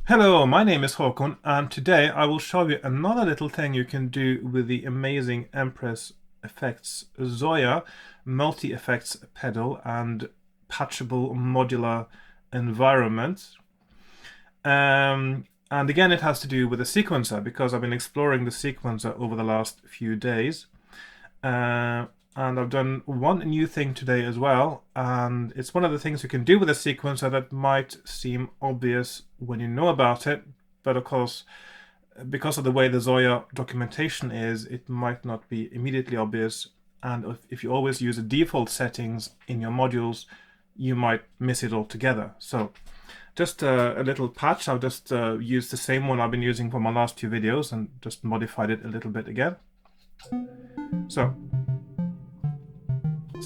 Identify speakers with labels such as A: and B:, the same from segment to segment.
A: Hello, my name is Hakon, and today I will show you another little thing you can do with the amazing Empress Effects Zoia multi-effects pedal and patchable modular environment. And again, it has to do with the sequencer because I've been exploring the sequencer over the last few days. Uh, and I've done one new thing today as well, and it's one of the things you can do with a sequencer that might seem obvious when you know about it, but of course, because of the way the Zoya documentation is, it might not be immediately obvious, and if you always use the default settings in your modules, you might miss it altogether. So just a little patch. I've just used the same one I've been using for my last few videos and just modified it a little bit again. So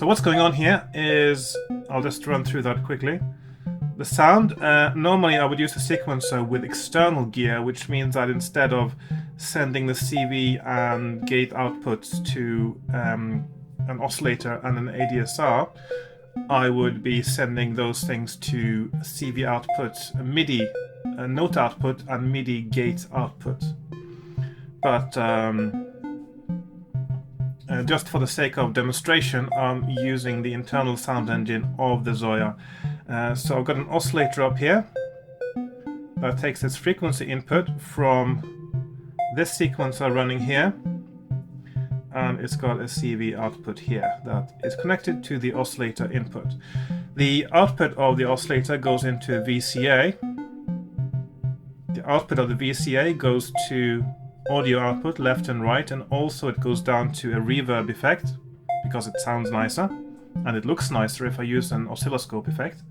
A: what's going on here is, I'll just run through that quickly. The sound, normally I would use a sequencer with external gear, which means that instead of sending the CV and gate outputs to an oscillator and an ADSR, I would be sending those things to CV output, MIDI note output, and MIDI gate output. But just for the sake of demonstration, I'm using the internal sound engine of the Zoia. So I've got an oscillator up here that takes its frequency input from this sequencer running here, and it's got a CV output here that is connected to the oscillator input. The output of the oscillator goes into VCA. The output of the VCA goes to audio output left and right, and also it goes down to a reverb effect because it sounds nicer and it looks nicer if I use an oscilloscope effect.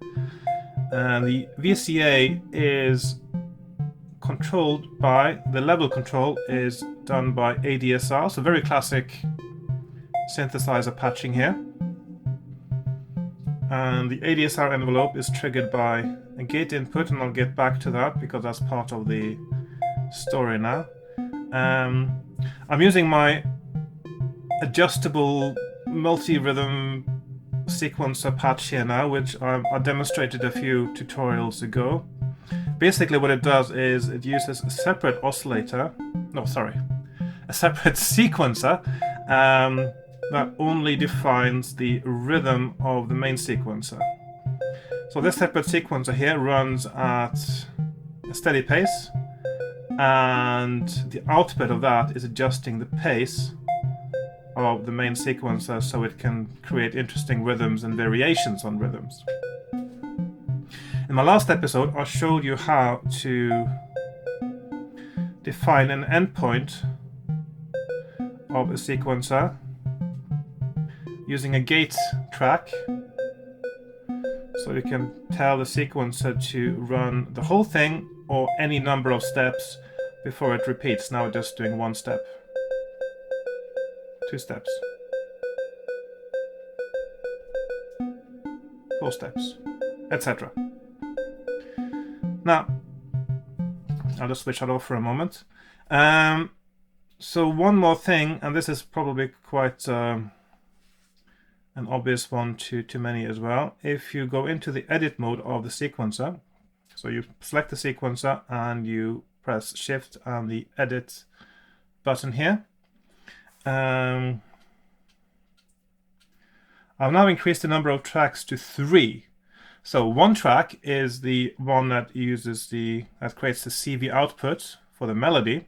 A: And the VCA is controlled by, the level control is done by ADSR, so very classic synthesizer patching here. And the ADSR envelope is triggered by a gate input, and I'll get back to that because that's part of the story now. I'm using my adjustable multi-rhythm sequencer patch here now, which I demonstrated a few tutorials ago. Basically what it does is it uses a separate oscillator, a separate sequencer that only defines the rhythm of the main sequencer. So this separate sequencer here runs at a steady pace, and the output of that is adjusting the pace of the main sequencer so it can create interesting rhythms and variations on rhythms. In my last episode, I showed you how to define an endpoint of a sequencer using a gate track, so you can tell the sequencer to run the whole thing or any number of steps before it repeats. Now we're just doing one step, 2 steps, 4 steps, etc. Now, I'll just switch that off for a moment. So one more thing, and this is probably quite an obvious one to many as well. If you go into the edit mode of the sequencer, so you select the sequencer and you press Shift and the Edit button here. I've now increased the number of tracks to 3. So one track is the one that creates the CV output for the melody.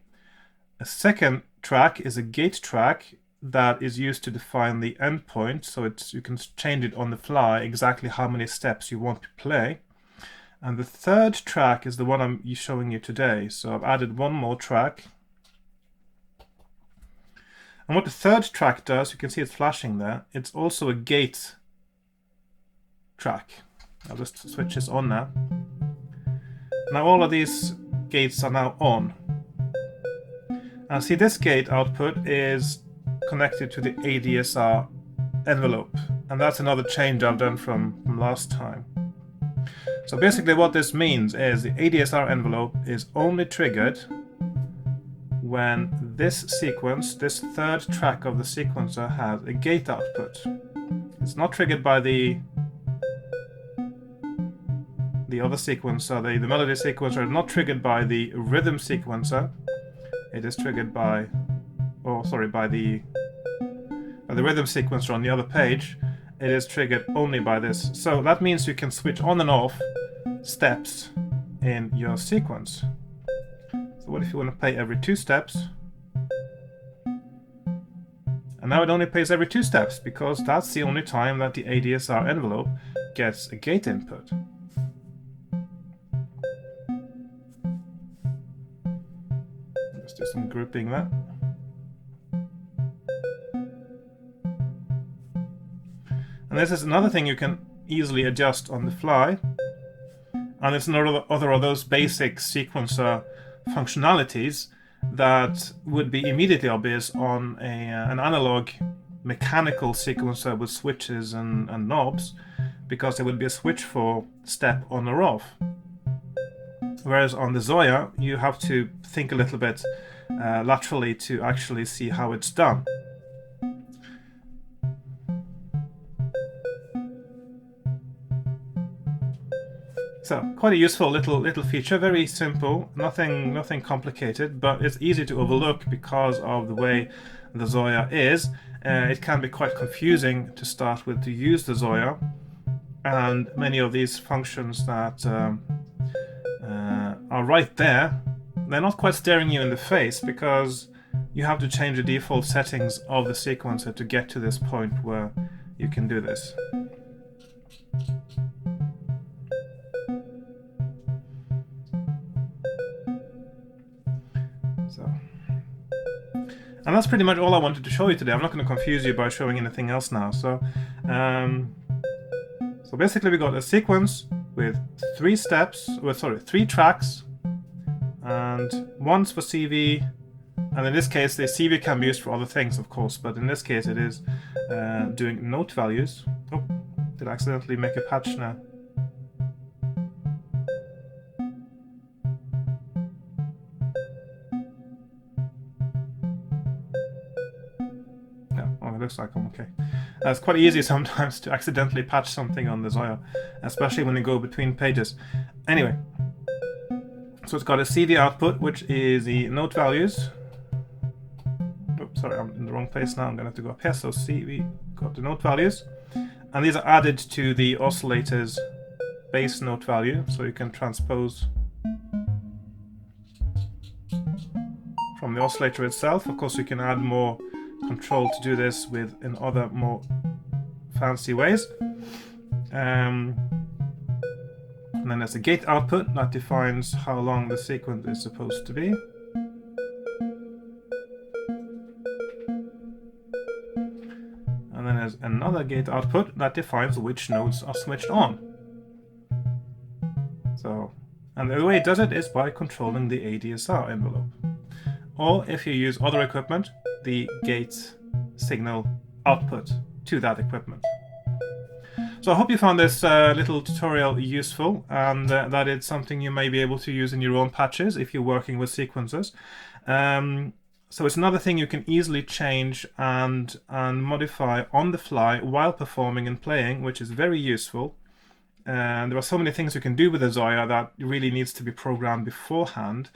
A: A second track is a gate track that is used to define the endpoint, so you can change it on the fly exactly how many steps you want to play. And the third track is the one I'm showing you today. So I've added one more track. And what the third track does, you can see it's flashing there, it's also a gate track. I'll just switch this on now. Now all of these gates are now on. And see, this gate output is connected to the ADSR envelope. And that's another change I've done from last time. So basically what this means is the ADSR envelope is only triggered when this sequence, this third track of the sequencer, has a gate output. It's not triggered by the the other sequencer, the melody sequencer, is not triggered by the rhythm sequencer. It is triggered by, by the rhythm sequencer on the other page. It is triggered only by this. So that means you can switch on and off steps in your sequence. So what if you want to play every 2 steps? And now it only plays every 2 steps, because that's the only time that the ADSR envelope gets a gate input. Let's do some grouping there. And this is another thing you can easily adjust on the fly. And it's another of those basic sequencer functionalities that would be immediately obvious on an analog mechanical sequencer with switches and knobs, because there would be a switch for step on or off. Whereas on the Zoia, you have to think a little bit laterally to actually see how it's done. So, quite a useful little feature, very simple, nothing complicated, but it's easy to overlook because of the way the Zoia is. It can be quite confusing to start with to use the Zoia, and many of these functions that are right there, they're not quite staring you in the face, because you have to change the default settings of the sequencer to get to this point where you can do this. And that's pretty much all I wanted to show you today. I'm not going to confuse you by showing anything else now. So basically we got a sequence with 3 steps, 3 tracks, and one's for CV, and in this case the CV can be used for other things, of course, but in this case it is doing note values. Oh, did I accidentally make a patch now? It looks like I'm okay. It's quite easy sometimes to accidentally patch something on the Zoia, especially when you go between pages. Anyway, so it's got a CV output, which is the note values. Oops, sorry, I'm in the wrong place now. I'm going to have to go up here. So CV got the note values, and these are added to the oscillator's base note value, so you can transpose from the oscillator itself. Of course, you can add more control to do this in other more fancy ways. And then there's a gate output that defines how long the sequence is supposed to be. And then there's another gate output that defines which nodes are switched on. So, and the way it does it is by controlling the ADSR envelope. Or if you use other equipment, the gate signal output to that equipment. So I hope you found this little tutorial useful, and that it's something you may be able to use in your own patches if you're working with sequencers. So it's another thing you can easily change and modify on the fly while performing and playing, which is very useful. And there are so many things you can do with the Zoia that really needs to be programmed beforehand.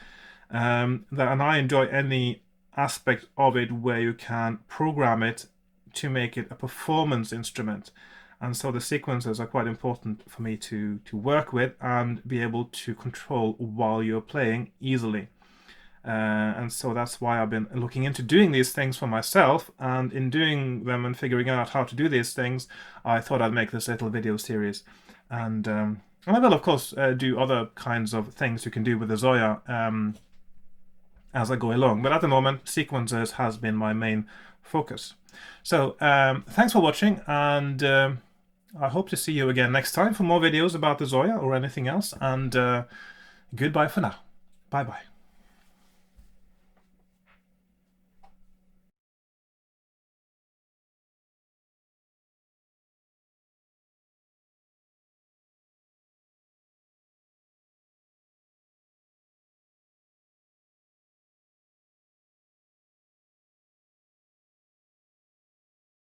A: And I enjoy any aspect of it where you can program it to make it a performance instrument. And so the sequencers are quite important for me to work with and be able to control while you're playing easily. And so that's why I've been looking into doing these things for myself, and in doing them and figuring out how to do these things, I thought I'd make this little video series. And I will, of course, do other kinds of things you can do with the Zoia as I go along. But at the moment, sequencers has been my main focus. So thanks for watching, and I hope to see you again next time for more videos about the Zoia or anything else. And goodbye for now. Bye-bye.